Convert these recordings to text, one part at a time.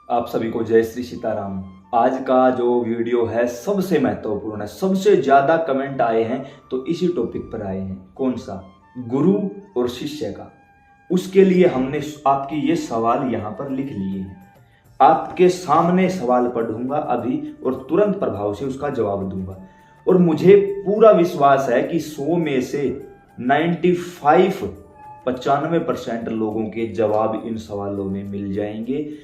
आप सभी को जय श्री सीताराम। आज का जो वीडियो है सबसे महत्वपूर्ण है, सबसे ज्यादा कमेंट आए हैं तो इसी टॉपिक पर आए हैं। कौन सा? गुरु और शिष्य का। उसके लिए हमने आपकी ये सवाल यहाँ पर लिख लिए हैं। आपके सामने सवाल पढ़ूंगा अभी और तुरंत प्रभाव से उसका जवाब दूंगा। और मुझे पूरा विश्वास है कि 100 में से 95% लोगों के जवाब इन सवालों में मिल जाएंगे।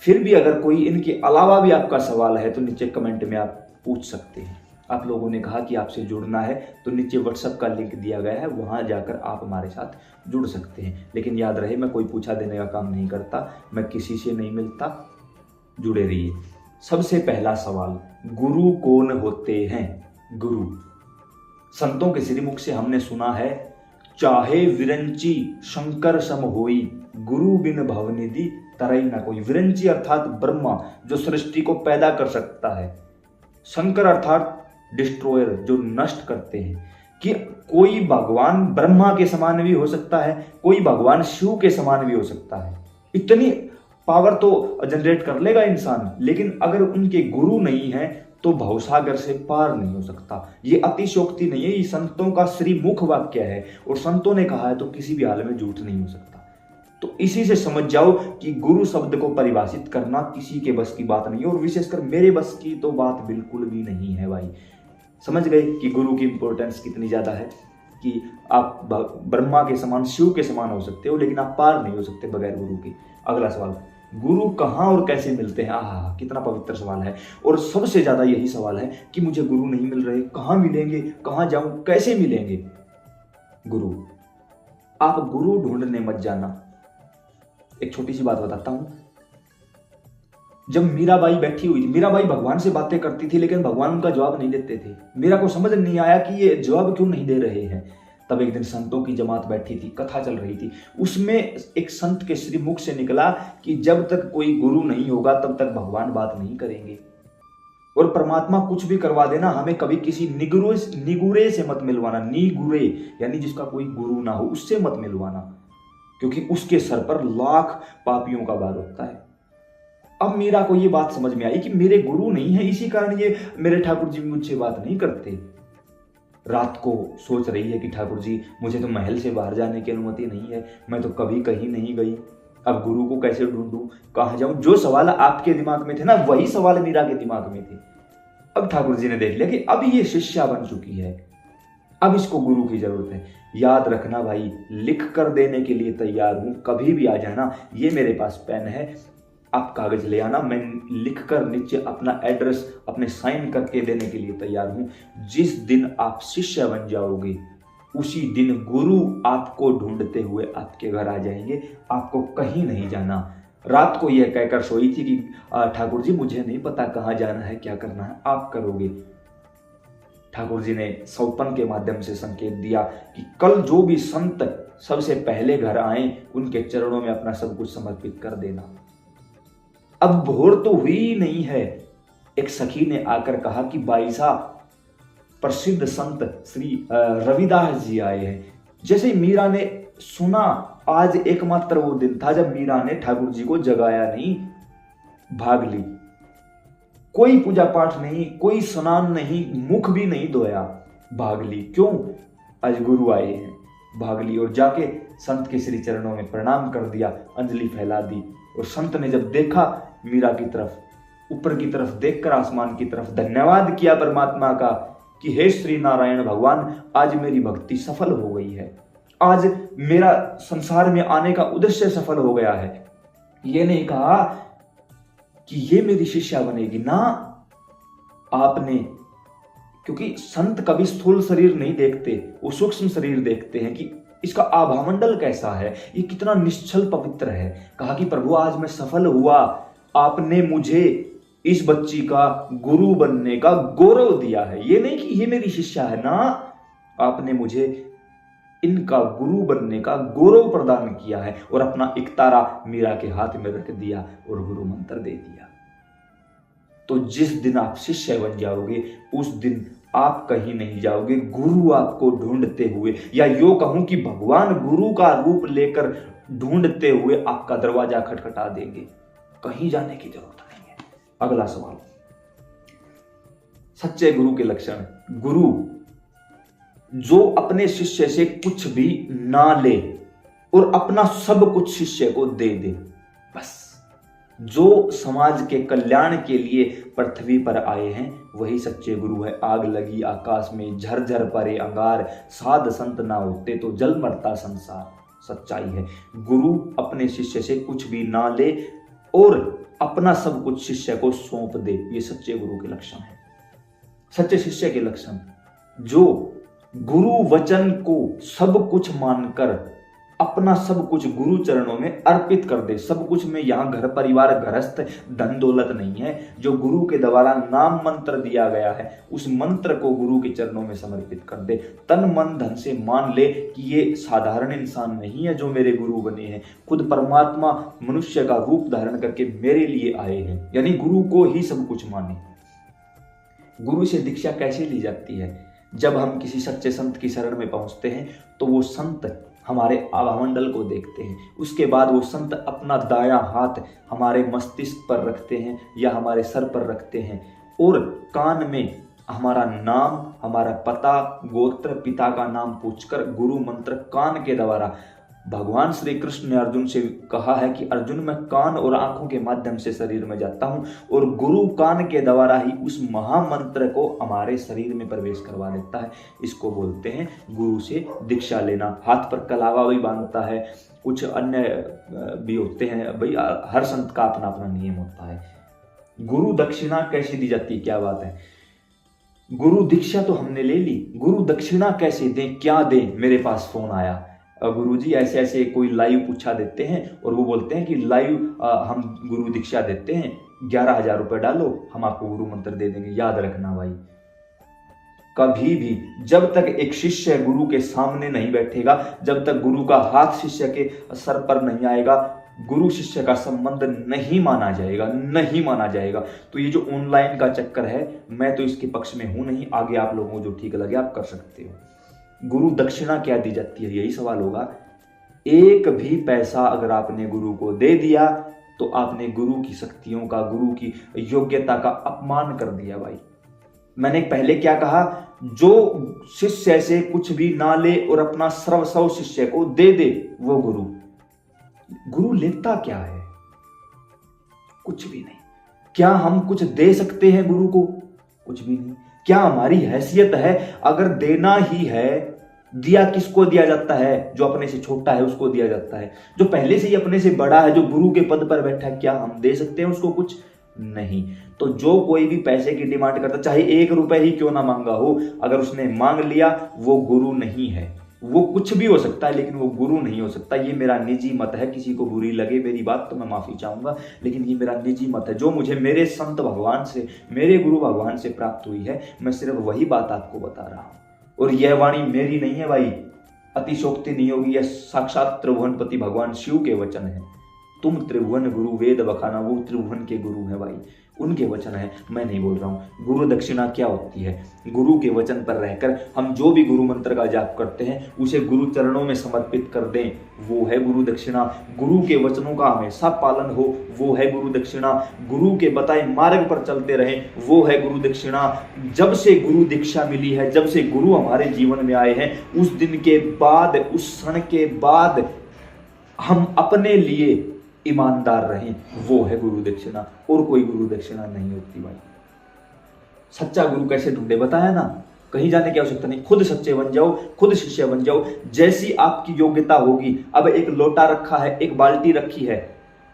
फिर भी अगर कोई इनके अलावा भी आपका सवाल है तो नीचे कमेंट में आप पूछ सकते हैं। आप लोगों ने कहा कि आपसे जुड़ना है तो नीचे व्हाट्सएप का लिंक दिया गया है, वहां जाकर आप हमारे साथ जुड़ सकते हैं। लेकिन याद रहे, मैं कोई पूछा देने का काम नहीं करता, मैं किसी से नहीं मिलता। जुड़े रहिए। सबसे पहला सवाल, गुरु कौन होते हैं? गुरु संतों के श्रीमुख से हमने सुना है, चाहे विरंची शंकर सम होई, गुरु बिन भवनिधि तरई ना कोई। विरंची अर्थात ब्रह्मा जो सृष्टि को पैदा कर सकता है, शंकर अर्थात डिस्ट्रॉयर जो नष्ट करते हैं। कि कोई भगवान ब्रह्मा के समान भी हो सकता है, कोई भगवान शिव के समान भी हो सकता है। इतनी पावर तो जनरेट कर लेगा इंसान, लेकिन अगर उनके गुरु नहीं है तो भवसागर से पार नहीं हो सकता। ये अतिशयोक्ति नहीं है, ये संतों का श्रीमुख वाक्य है और संतों ने कहा है तो किसी भी हाल में झूठ नहीं हो सकता। तो इसी से समझ जाओ कि गुरु शब्द को परिभाषित करना किसी के बस की बात नहीं है, और विशेषकर मेरे बस की तो बात बिल्कुल भी नहीं है भाई। समझ गए कि गुरु की इंपॉर्टेंस कितनी ज्यादा है, कि आप ब्रह्मा के समान शिव के समान हो सकते हो लेकिन आप पार नहीं हो सकते बगैर गुरु के। अगला सवाल, गुरु कहाँ और कैसे मिलते हैं? आहा, कितना पवित्र सवाल है। और सबसे ज्यादा यही सवाल है कि मुझे गुरु नहीं मिल रहे, कहाँ मिलेंगे, कहाँ जाऊं, कैसे मिलेंगे गुरु? आप गुरु ढूंढने मत जाना। एक छोटी सी बात बताता हूं। जब मीराबाई बैठी हुई थी, मीराबाई भगवान से बातें करती थी लेकिन भगवान उनका जवाब नहीं देते थे। मीरा को समझ नहीं आया कि ये जवाब क्यों नहीं दे रहे हैं। तब एक दिन संतों की जमात बैठी थी, कथा चल रही थी। उसमें एक संत के श्रीमुख से निकला कि जब तक कोई गुरु नहीं होगा तब तक भगवान बात नहीं करेंगे, और परमात्मा कुछ भी करवा देना, हमें कभी किसी निगुरे से मत मिलवाना। निगुरे यानी जिसका कोई गुरु ना हो, उससे मत मिलवाना, क्योंकि उसके सर पर लाख पापियों का भार होता है। अब मीरा को ये बात समझ में आई कि मेरे गुरु नहीं है, इसी कारण ये मेरे ठाकुर जी मुझसे बात नहीं करते। रात को सोच रही है कि ठाकुर जी मुझे तो महल से बाहर जाने की अनुमति नहीं है, मैं तो कभी कहीं नहीं गई, अब गुरु को कैसे ढूंढूं, कहां जाऊं? जो सवाल आपके दिमाग में थे ना, वही सवाल मीरा के दिमाग में थे। अब ठाकुर जी ने देख लिया कि अब ये शिष्या बन चुकी है, अब इसको गुरु की जरूरत है। याद रखना भाई, लिख कर देने के लिए तैयार हूं, कभी भी आ जाना। ये मेरे पास पेन है, आप कागज ले आना, मैं लिख कर नीचे अपना एड्रेस अपने साइन करके देने के लिए तैयार हूं। जिस दिन आप शिष्य बन जाओगे उसी दिन गुरु आपको ढूंढते हुए आपके घर आ जाएंगे, आपको कहीं नहीं जाना। रात को यह कहकर सोई थी कि ठाकुर जी मुझे नहीं पता कहाँ जाना है, क्या करना है, आप करोगे। ठाकुर जी ने सौपन के माध्यम से संकेत दिया कि कल जो भी संत सबसे पहले घर आए उनके चरणों में अपना सब कुछ समर्पित कर देना। अब भोर तो हुई ही नहीं है, एक सखी ने आकर कहा कि भाई साहब प्रसिद्ध संत श्री रविदास जी आए हैं। जैसे मीरा ने सुना, आज एकमात्र वो दिन था जब मीरा ने ठाकुर जी को जगाया नहीं, भाग ली। कोई पूजा पाठ नहीं, कोई स्नान नहीं, मुख भी नहीं धोया, भाग ली। क्यों? आज गुरु आए हैं, भाग ली। और जाके संत के श्री चरणों में प्रणाम कर दिया, अंजलि फैला दी। और संत ने जब देखा मीरा की तरफ, ऊपर की तरफ देखकर आसमान की तरफ धन्यवाद किया परमात्मा का कि हे श्री नारायण भगवान, आज मेरी भक्ति सफल हो गई है, आज मेरा संसार में आने का उद्देश्य सफल हो गया है। ये नहीं कहा कि ये मेरी शिष्या बनेगी ना आपने, क्योंकि संत कभी स्थूल शरीर नहीं देखते, वो सूक्ष्म शरीर देखते हैं कि इसका आभामंडल कैसा है, ये कितना निश्चल पवित्र है। कहा कि प्रभु आज मैं सफल हुआ, आपने मुझे इस बच्ची का गुरु बनने का गौरव दिया है। ये नहीं कि ये मेरी शिष्या है ना, आपने मुझे इनका गुरु बनने का गौरव प्रदान किया है। और अपना एक तारा मीरा के हाथ में रख दिया और गुरु मंत्र दे दिया। तो जिस दिन आप शिष्य बन जाओगे उस दिन आप कहीं नहीं जाओगे, गुरु आपको ढूंढते हुए, या यो कहूं कि भगवान गुरु का रूप लेकर ढूंढते हुए आपका दरवाजा खटखटा देंगे। कहीं जाने की जरूरत नहीं है। अगला सवाल, सच्चे गुरु के लक्षण। गुरु जो अपने शिष्य से कुछ भी ना ले और अपना सब कुछ शिष्य को दे दे, बस। जो समाज के कल्याण के लिए पृथ्वी पर आए हैं वही सच्चे गुरु है। आग लगी आकाश में, झरझर परे अंगार, साध संत ना होते तो जल मरता संसार। सच्चाई है, गुरु अपने शिष्य से कुछ भी ना ले और अपना सब कुछ शिष्य को सौंप दे, ये सच्चे गुरु के लक्षण है। सच्चे शिष्य के लक्षण, जो गुरु वचन को सब कुछ मानकर अपना सब कुछ गुरु चरणों में अर्पित कर दे। सब कुछ में यहां घर परिवार गृहस्थ धन दौलत नहीं है, जो गुरु के द्वारा नाम मंत्र दिया गया है उस मंत्र को गुरु के चरणों में समर्पित कर दे। तन मन धन से मान ले कि ये साधारण इंसान नहीं है जो मेरे गुरु बने हैं, खुद परमात्मा मनुष्य का रूप धारण करके मेरे लिए आए हैं, यानी गुरु को ही सब कुछ माने। गुरु से दीक्षा कैसे ली जाती है? जब हम किसी सच्चे संत की शरण में पहुंचते हैं तो वो संत हमारे आभामंडल को देखते हैं, उसके बाद वो संत अपना दायां हाथ हमारे मस्तिष्क पर रखते हैं या हमारे सर पर रखते हैं और कान में हमारा नाम, हमारा पता, गोत्र, पिता का नाम पूछकर गुरु मंत्र कान के द्वारा, भगवान श्री कृष्ण ने अर्जुन से कहा है कि अर्जुन मैं कान और आंखों के माध्यम से शरीर में जाता हूं और गुरु कान के द्वारा ही उस महामंत्र को हमारे शरीर में प्रवेश करवा देता है। इसको बोलते हैं गुरु से दीक्षा लेना। हाथ पर कलावा भी बांधता है, कुछ अन्य भी होते हैं, भाई हर संत का अपना अपना नियम होता है। गुरु दक्षिणा कैसे दी जाती है? क्या बात है, गुरु दीक्षा तो हमने ले ली, गुरु दक्षिणा कैसे दें, क्या दें? मेरे पास फोन आया, गुरुजी ऐसे ऐसे कोई लाइव पूछा देते हैं और वो बोलते हैं कि लाइव हम गुरु दीक्षा देते हैं, 11,000 रुपए डालो हम आपको गुरु मंत्र दे देंगे। याद रखना भाई, कभी भी जब तक एक शिष्य गुरु के सामने नहीं बैठेगा, जब तक गुरु का हाथ शिष्य के सर पर नहीं आएगा, गुरु शिष्य का संबंध नहीं माना जाएगा, नहीं माना जाएगा। तो ये जो ऑनलाइन का चक्कर है, मैं तो इसके पक्ष में हूं नहीं। आगे आप लोगों को जो ठीक लगे आप कर सकते हो। गुरु दक्षिणा क्या दी जाती है, यही सवाल होगा। एक भी पैसा अगर आपने गुरु को दे दिया तो आपने गुरु की शक्तियों का, गुरु की योग्यता का अपमान कर दिया भाई। मैंने पहले क्या कहा, जो शिष्य से कुछ भी ना ले और अपना सर्वस्व शिष्य को दे दे वो गुरु। गुरु लेता क्या है? कुछ भी नहीं। क्या हम कुछ दे सकते हैं गुरु को? कुछ भी नहीं। क्या हमारी हैसियत है? अगर देना ही है, दिया किसको दिया जाता है? जो अपने से छोटा है उसको दिया जाता है। जो पहले से ही अपने से बड़ा है, जो गुरु के पद पर बैठा है, क्या हम दे सकते हैं उसको? कुछ नहीं। तो जो कोई भी पैसे की डिमांड करता, चाहे 1 रुपए ही क्यों ना मांगा हो, अगर उसने मांग लिया वो गुरु नहीं है। वो कुछ भी हो सकता है लेकिन वो गुरु नहीं हो सकता। ये मेरा निजी मत है, किसी को बुरी लगे मेरी बात तो मैं माफी चाहूंगा, लेकिन ये मेरा निजी मत है जो मुझे मेरे संत भगवान से, मेरे गुरु भगवान से प्राप्त हुई है। मैं सिर्फ वही बात आपको बता रहा हूं और यह वाणी मेरी नहीं है भाई, अतिशोक्ति नहीं होगी। यह साक्षात त्रिभुवनपति भगवान शिव के वचन है। तुम त्रिभुवन गुरु वेद बखाना, वो त्रिभुवन के गुरु है भाई, उनके वचन है, मैं नहीं बोल रहा हूं। गुरु दक्षिणा क्या होती है? गुरु के वचन पर रहकर हम जो भी गुरु मंत्र का जाप करते हैं उसे गुरु चरणों में समर्पित कर दें, वो है गुरु दक्षिणा। गुरु के वचनों का हमेशा पालन हो, वो है गुरु दक्षिणा। गुरु के बताए मार्ग पर चलते रहें, वो है गुरु दक्षिणा। जब से गुरु दीक्षा मिली है, जब से गुरु हमारे जीवन में आए हैं, उस दिन के बाद, उस क्षण के बाद हम अपने लिए ईमानदार रहें, वो है गुरु दक्षिणा। और कोई गुरु दक्षिणा नहीं होती भाई। सच्चा गुरु कैसे ढूंढे बताया ना, कहीं जाने की आवश्यकता नहीं। खुद सच्चे बन जाओ, खुद शिष्य बन जाओ, जैसी आपकी योग्यता होगी। अब एक लोटा रखा है, एक बाल्टी रखी है,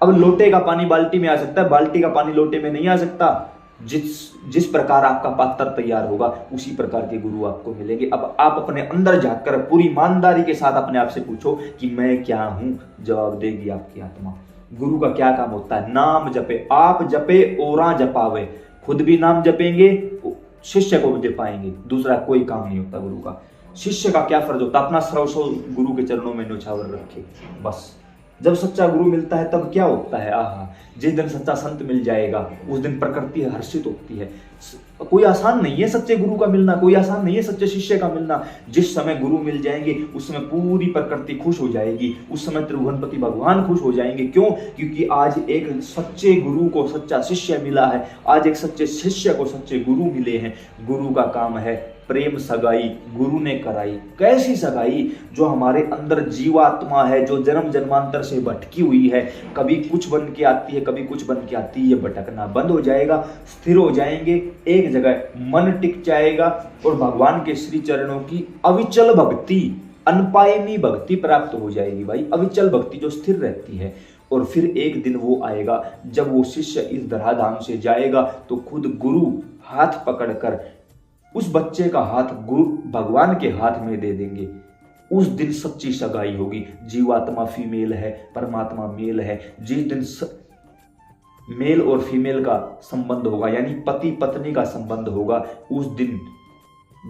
अब लोटे का पानी बाल्टी में आ सकता है, बाल्टी का पानी लोटे में नहीं आ सकता। जिस प्रकार आपका पात्र तैयार होगा उसी प्रकार के गुरु आपको मिलेंगे। अब आप अपने अंदर झांककर पूरी ईमानदारी के साथ अपने आप से पूछो कि मैं क्या हूं, जवाब देगी आपकी आत्मा। गुरु का क्या काम होता है? नाम जपे, आप जपे ओरा जपावे। खुद भी नाम जपेंगे, शिष्य को भी जपाएंगे, दूसरा कोई काम नहीं होता गुरु का। शिष्य का क्या फर्ज होता है? अपना सर्वस्व गुरु के चरणों में न्योछावर रखे, बस जब सच्चा गुरु मिलता है तब क्या होता है, आहा, जिस दिन सच्चा संत मिल जाएगा उस दिन प्रकृति हर्षित होती है। कोई आसान नहीं है सच्चे गुरु का मिलना, कोई आसान नहीं है सच्चे शिष्य का मिलना। जिस समय गुरु मिल जाएंगे उस समय पूरी प्रकृति खुश हो जाएगी, उस समय त्रिभुवनपति भगवान खुश हो जाएंगे। क्यों? क्योंकि आज एक सच्चे गुरु को सच्चा शिष्य मिला है, आज एक सच्चे शिष्य को सच्चे गुरु मिले हैं। गुरु का काम है प्रेम सगाई गुरु ने कराई। कैसी सगाई? जो हमारे अंदर जीवात्मा है, जो जन्म जन्मांतर से भटकी हुई है, कभी कुछ बन के आती है कभी कुछ बन के आती है, ये भटकना बंद हो जाएगा, स्थिर हो जाएंगे, एक जगह मन टिक जाएगा और भगवान के श्री चरणों की अविचल भक्ति, अनपायनी भक्ति प्राप्त हो जाएगी भाई। अविचल भक्ति जो स्थिर रहती है। और फिर एक दिन वो आएगा जब वो शिष्य इस धराधाम से जाएगा तो खुद गुरु हाथ पकड़कर उस बच्चे का हाथ गुरु भगवान के हाथ में दे देंगे। उस दिन सच्ची सगाई होगी। जीवात्मा फीमेल है, परमात्मा मेल है। जिस दिन मेल और फीमेल का संबंध होगा, यानी पति पत्नी का संबंध होगा, उस दिन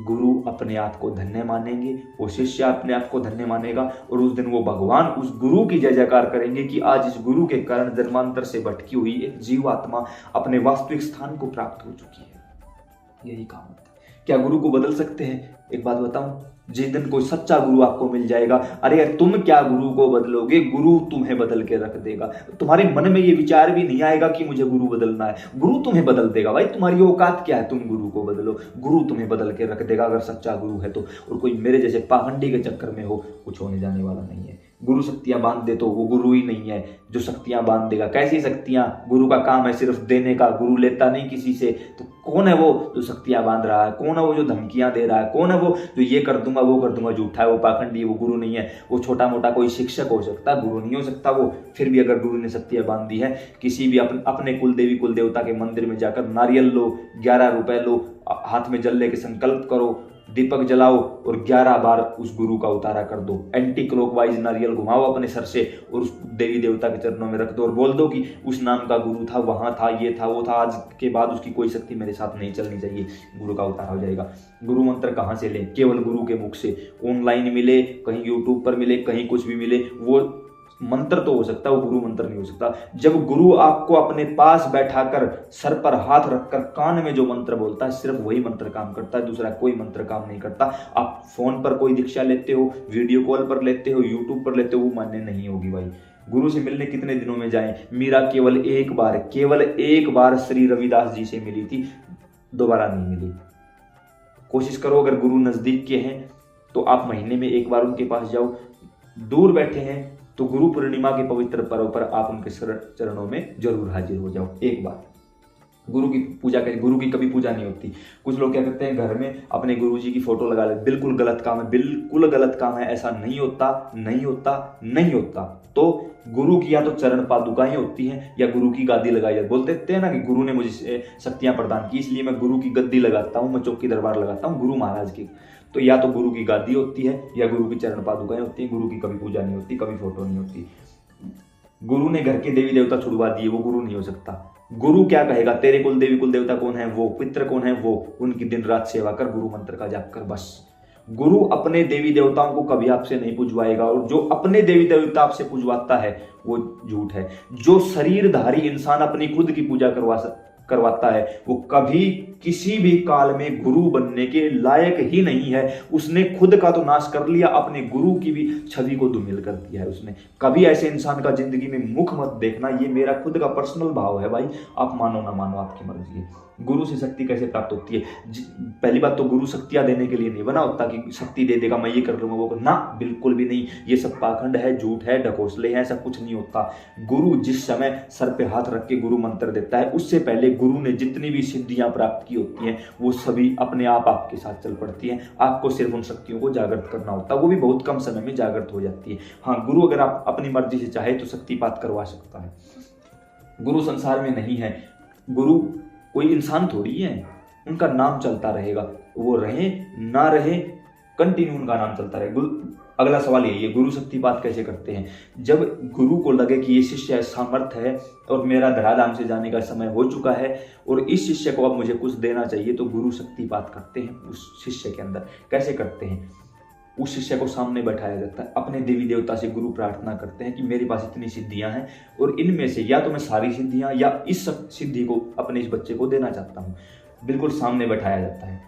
गुरु अपने आप को धन्य मानेंगे, वो शिष्य अपने आप को धन्य मानेगा और उस दिन वो भगवान उस गुरु की जय जयकार करेंगे कि आज इस गुरु के कारण जन्मांतर से भटकी हुई एक जीवात्मा अपने वास्तविक स्थान को प्राप्त हो चुकी है। यही काम होता है। क्या गुरु को बदल सकते हैं? एक बात बताऊं, जिस दिन कोई सच्चा गुरु आपको मिल जाएगा, अरे यार तुम क्या गुरु को बदलोगे, गुरु तुम्हें बदल के रख देगा। तुम्हारे मन में ये विचार भी नहीं आएगा कि मुझे गुरु बदलना है, गुरु तुम्हें बदल देगा। भाई तुम्हारी औकात क्या है, तुम गुरु को बदलो, गुरु तुम्हें बदल के रख देगा अगर सच्चा गुरु है तो। और कोई मेरे जैसे पाखंडी के चक्कर में हो, कुछ होने जाने वाला नहीं है। गुरु शक्तियां बांध दे तो वो गुरु ही नहीं है जो शक्तियां बांध देगा। कैसी शक्तियां? गुरु का काम है सिर्फ देने का, गुरु लेता नहीं किसी से। तो कौन है वो जो शक्तियां बांध रहा है? कौन है वो जो धमकियां दे रहा है? कौन है वो जो ये कर दूंगा वो कर दूंगा? झूठा है, वो पाखंडी है, वो गुरु नहीं है। वो छोटा मोटा कोई शिक्षक हो सकता है, गुरु नहीं हो सकता वो। फिर भी अगर गुरु ने शक्तियां बांध दी है, किसी भी अपने कुल देवी कुल देवता के मंदिर में जाकर नारियल लो, 11 रुपए लो, हाथ में जल लेके संकल्प करो, दीपक जलाओ और 11 बार उस गुरु का उतारा कर दो। एंटी क्लॉकवाइज नारियल घुमाओ अपने सर से और उस देवी देवता के चरणों में रख दो और बोल दो कि उस नाम का गुरु था, वहां था, ये था, वो था, आज के बाद उसकी कोई शक्ति मेरे साथ नहीं चलनी चाहिए। गुरु का उतारा हो जाएगा। गुरु मंत्र कहाँ से लें? केवल गुरु के मुख से। ऑनलाइन मिले, कहीं यूट्यूब पर मिले, कहीं कुछ भी मिले, वो मंत्र तो हो सकता है, वो गुरु मंत्र नहीं हो सकता। जब गुरु आपको अपने पास बैठाकर सर पर हाथ रखकर कान में जो मंत्र बोलता है, सिर्फ वही मंत्र काम करता है, दूसरा कोई मंत्र काम नहीं करता। आप फोन पर कोई दीक्षा लेते हो, वीडियो कॉल पर लेते हो, यूट्यूब पर लेते हो, वो मान्य नहीं होगी भाई। गुरु से मिलने कितने दिनों में जाएं? मीरा केवल एक बार श्री रविदास जी से मिली थी, दोबारा नहीं मिली। कोशिश करो, अगर गुरु नजदीक के हैं तो आप महीने में एक बार उनके पास जाओ। दूर बैठे हैं तो गुरु पूर्णिमा के पवित्र पर्व पर आप उनके चरणों में जरूर हाजिर हो जाओ एक बार। गुरु की पूजा करें। गुरु की कभी पूजा नहीं होती। कुछ लोग क्या करते हैं, घर में अपने गुरु जी की फोटो लगा ले। बिल्कुल गलत काम है, बिल्कुल गलत काम है। ऐसा नहीं होता, नहीं होता, नहीं होता। तो गुरु की या तो चरण पादुकाएं होती हैं या गुरु की गादी लगाई जाती है। बोलते हैं ना कि गुरु ने मुझे शक्तियां प्रदान की, इसलिए मैं गुरु की गद्दी लगाता हूँ, मैं चौकी दरबार लगाता हूँ गुरु महाराज की। तो या तो गुरु की गादी होती है या गुरु की चरण पादुकाएं होती है। गुरु की कभी पूजा नहीं होती, कभी फोटो नहीं होती। गुरु ने घर के देवी देवता छुड़वा दिए, वो गुरु नहीं हो सकता। गुरु क्या कहेगा, तेरे कुल देवी कुल देवता कौन है, वो पितृ कौन है, वो उनकी दिन रात सेवा कर, गुरु मंत्र का जाप कर, बस। गुरु अपने देवी देवताओं को कभी आपसे नहीं पूजवाएगा, और जो अपने देवी देवता आपसे पूजवाता है वो झूठ है। जो शरीरधारी इंसान अपनी खुद की पूजा करवाता है वो कभी किसी भी काल में गुरु बनने के लायक ही नहीं है। उसने खुद का तो नाश कर लिया, अपने गुरु की भी छवि को धूमिल कर दिया है उसने। कभी ऐसे इंसान का जिंदगी में मुख मत देखना, ये मेरा खुद का पर्सनल भाव है भाई। आप मानो ना मानो, आपकी मर्जी है। गुरु से शक्ति कैसे प्राप्त होती है? पहली बात तो गुरु शक्तियां देने के लिए नहीं बना होता कि शक्ति दे देगा, मैं ये कर लूंगा वो कर, ना, बिल्कुल भी नहीं। ये सब पाखंड है, झूठ है, ढकोसले हैं, ऐसा कुछ नहीं होता। गुरु जिस समय सर पे हाथ रख के गुरु मंत्र देता है, उससे पहले गुरु ने जितनी भी सिद्धियां प्राप्त की होती हैं वो सभी अपने आप आपके साथ चल पड़ती हैं। आपको सिर्फ उन शक्तियों को जागृत करना होता है, वो भी बहुत कम समय में जागृत हो जाती है। हाँ, गुरु अगर आप अपनी मर्जी से चाहे तो शक्तिपात करवा सकता है। गुरु संसार में नहीं है। गुरु कोई इंसान थोड़ी है, उनका नाम चलता रहेगा, वो रहे ना रहे, कंटिन्यू उनका नाम चलता रहे। अगला सवाल यही है, गुरु शक्तिपात कैसे करते हैं? जब गुरु को लगे कि ये शिष्य सामर्थ्य है और मेरा धराधाम से जाने का समय हो चुका है और इस शिष्य को अब मुझे कुछ देना चाहिए, तो गुरु शक्तिपात करते हैं उस शिष्य के अंदर। कैसे करते हैं? उस शिष्य को सामने बैठाया जाता है, अपने देवी देवता से गुरु प्रार्थना करते हैं कि मेरे पास इतनी सिद्धियां हैं और इनमें से या तो मैं सारी सिद्धियां या इस सिद्धि को अपने इस बच्चे को देना चाहता हूँ। बिल्कुल सामने बैठाया जाता है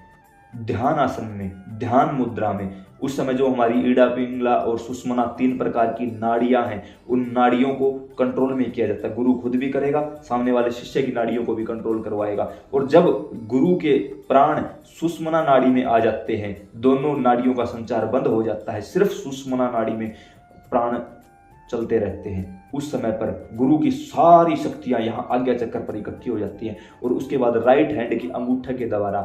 ध्यान आसन में, ध्यान मुद्रा में। उस समय जो हमारी ईड़ा, पिंगला और सुषुम्ना 3 प्रकार की नाड़ियां हैं, उन नाड़ियों को कंट्रोल में किया जाता है। गुरु खुद भी करेगा, सामने वाले शिष्य की नाड़ियों को भी कंट्रोल करवाएगा। और जब गुरु के प्राण सुषुम्ना नाड़ी में आ जाते हैं, दोनों नाड़ियों का संचार बंद हो जाता है, सिर्फ सुषुम्ना नाड़ी में प्राण चलते रहते हैं। उस समय पर गुरु की सारी शक्तियां यहाँ आज्ञा चक्र पर इकट्ठी हो जाती हैं और उसके बाद राइट हैंड की अंगूठे के द्वारा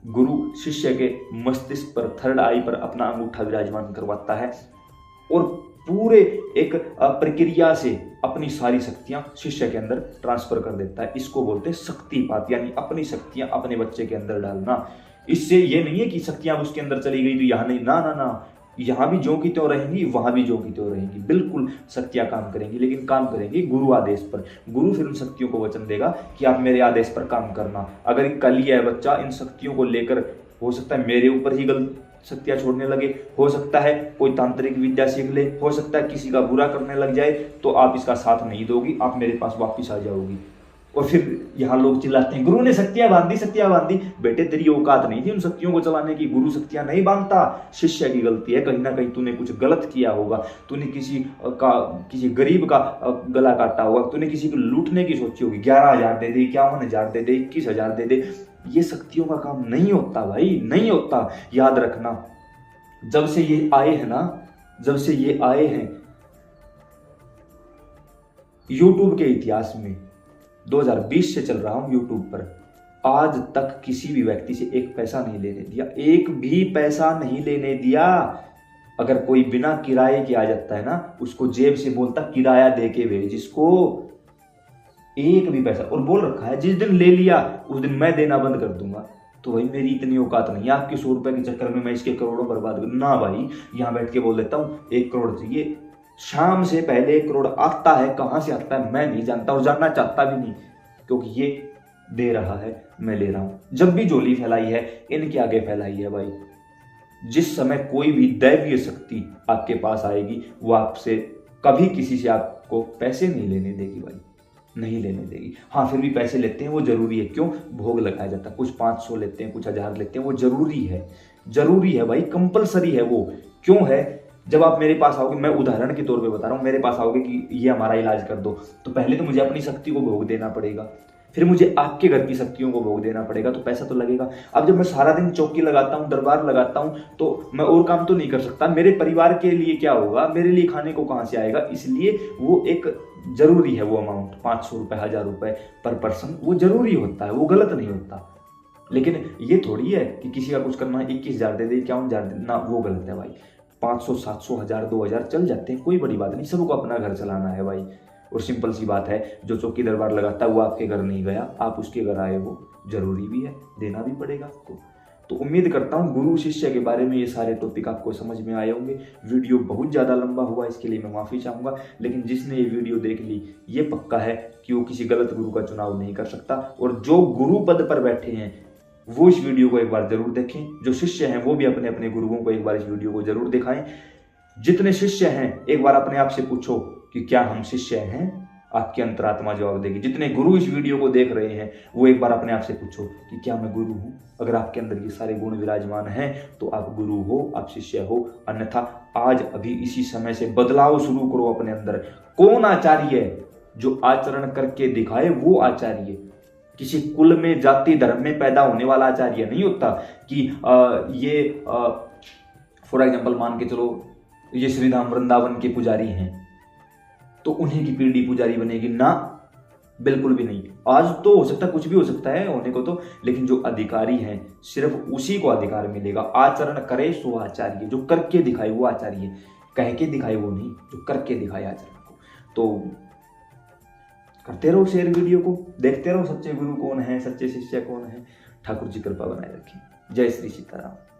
गुरु शिष्य के मस्तिष्क पर, थर्ड आई पर अपना अंगूठा विराजमान करवाता है और पूरे एक प्रक्रिया से अपनी सारी शक्तियां शिष्य के अंदर ट्रांसफर कर देता है। इसको बोलते हैं शक्तिपात, यानी अपनी शक्तियां अपने बच्चे के अंदर डालना। इससे ये नहीं है कि शक्तियां उसके अंदर चली गई तो यहाँ नहीं, ना ना ना, यहाँ भी ज्यों की त्यों रहेंगी, वहां भी ज्यों की त्यों रहेंगी। बिल्कुल शक्तियां काम करेंगी, लेकिन काम करेंगी गुरु आदेश पर। गुरु फिर उन शक्तियों को वचन देगा कि आप मेरे आदेश पर काम करना। अगर कल ही है बच्चा इन शक्तियों को लेकर, हो सकता है मेरे ऊपर ही गलत शक्तियां छोड़ने लगे, हो सकता है कोई तांत्रिक विद्या सीख ले, हो सकता है किसी का बुरा करने लग जाए, तो आप इसका साथ नहीं दोगी, आप मेरे पास वापिस आ जाओगी। और फिर यहाँ लोग चिल्लाते हैं गुरु ने शक्तियां बांधी, शक्तियां बांधी। बेटे तेरी औकात नहीं थी उन शक्तियों को चलाने की, गुरु शक्तियां नहीं बांधता। शिष्य की गलती है, कहीं ना कहीं तूने कुछ गलत किया होगा, तूने किसी गरीब का गला काटा होगा, तूने किसी को लूटने की सोची होगी। 11,000 दे दे, 51,000 दे दे, 21,000 दे दे। ये शक्तियों का काम नहीं होता भाई, नहीं होता। याद रखना, जब से ये आए हैं ना, जब से ये आए हैं यूट्यूब के इतिहास में, 2020 से चल रहा हूं यूट्यूब पर, आज तक किसी भी व्यक्ति से एक पैसा नहीं लेने दिया, एक भी पैसा नहीं लेने दिया। अगर कोई बिना किराए के आ जाता है ना, उसको जेब से बोलता किराया दे के भेज इसको, एक भी पैसा। और बोल रखा है जिस दिन ले लिया उस दिन मैं देना बंद कर दूंगा। तो भाई मेरी इतनी औकात नहीं है आपके 100 रुपए के चक्कर में मैं इसके करोड़ों बर्बाद करूं ना भाई। यहां बैठ के बोल देता हूं 1 करोड़ चाहिए, शाम से पहले 1 करोड़ आता है, कहां से आता है मैं नहीं जानता और जानना चाहता भी नहीं, क्योंकि ये दे रहा है, मैं ले रहा हूं। जब भी झोली फैलाई है इनके आगे फैलाई है भाई। जिस समय कोई भी दैवीय शक्ति आपके पास आएगी, वो आपसे कभी किसी से आपको पैसे नहीं लेने देगी भाई, नहीं लेने देगी। हाँ फिर भी पैसे लेते हैं, वो जरूरी है। क्यों? भोग लगाया जाता है। कुछ 500 लेते हैं, कुछ 1000 लेते हैं, वो जरूरी है, जरूरी है भाई, कंपलसरी है वो। क्यों है? जब आप मेरे पास आओगे, मैं उदाहरण के तौर पे बता रहा हूँ, मेरे पास आओगे कि ये हमारा इलाज कर दो, तो पहले तो मुझे अपनी शक्ति को भोग देना पड़ेगा, फिर मुझे आपके घर की शक्तियों को भोग देना पड़ेगा, तो पैसा तो लगेगा। अब जब मैं सारा दिन चौकी लगाता हूँ, दरबार लगाता हूँ, तो मैं और काम तो नहीं कर सकता। मेरे परिवार के लिए क्या होगा, मेरे लिए खाने को कहाँ से आएगा? इसलिए वो एक जरूरी है, वो अमाउंट 500 रुपए, 1000 रुपए पर पर्सन, वो जरूरी होता है, वो गलत नहीं होता। लेकिन ये थोड़ी है कि किसी का कुछ करना है 21,000 दे दे, 51,000 दे ना, वो गलत है भाई। 500, 700, 1000, 2000 चल जाते हैं, कोई बड़ी बात नहीं, सबको अपना घर चलाना है भाई। और सिंपल सी बात है, जो चौकी दरबार लगाता है वो आपके घर नहीं गया, आप उसके घर आए हो, जरूरी भी है, देना भी पड़ेगा आपको। तो उम्मीद करता हूँ गुरु शिष्य के बारे में ये सारे टॉपिक आपको समझ में आए होंगे। वीडियो बहुत ज़्यादा लंबा हुआ, इसके लिए मैं माफ़ी चाहूँगा, लेकिन जिसने ये वीडियो देख ली, ये पक्का है कि वो किसी गलत गुरु का चुनाव नहीं कर सकता। और जो गुरु पद पर बैठे हैं वो इस वीडियो को एक बार जरूर देखें, जो शिष्य हैं वो भी अपने अपने गुरुओं को एक बार इस वीडियो को जरूर दिखाएं। जितने शिष्य हैं एक बार अपने आप से पूछो कि क्या हम शिष्य हैं, आपकी अंतरात्मा जवाब देगी। जितने गुरु इस वीडियो को देख रहे हैं वो एक बार अपने आप से पूछो कि क्या मैं गुरु हूं? अगर आपके अंदर ये सारे गुण विराजमान हैं तो आप गुरु हो, आप शिष्य हो। अन्यथा आज अभी इसी समय से बदलाव शुरू करो अपने अंदर। कौन आचार्य है? जो आचरण करके दिखाए वो आचार्य। किसी कुल में, जाति, धर्म में पैदा होने वाला आचार्य नहीं होता कि फॉर एग्जाम्पल मान के चलो ये श्रीधाम वृंदावन के पुजारी हैं तो उन्हीं की पीढ़ी पुजारी बनेगी ना, बिल्कुल भी नहीं। आज तो हो सकता है, कुछ भी हो सकता है होने को तो, लेकिन जो अधिकारी हैं सिर्फ उसी को अधिकार मिलेगा। आचरण करे सो आचार्य, जो करके दिखाए वो आचार्य, कह के दिखाए वो नहीं, जो करके दिखाए आचरण को। तो करते रहो शेयर वीडियो को, देखते रहो सच्चे गुरु कौन है, सच्चे शिष्य कौन है। ठाकुर जी कृपा बनाए रखें। जय श्री सीताराम।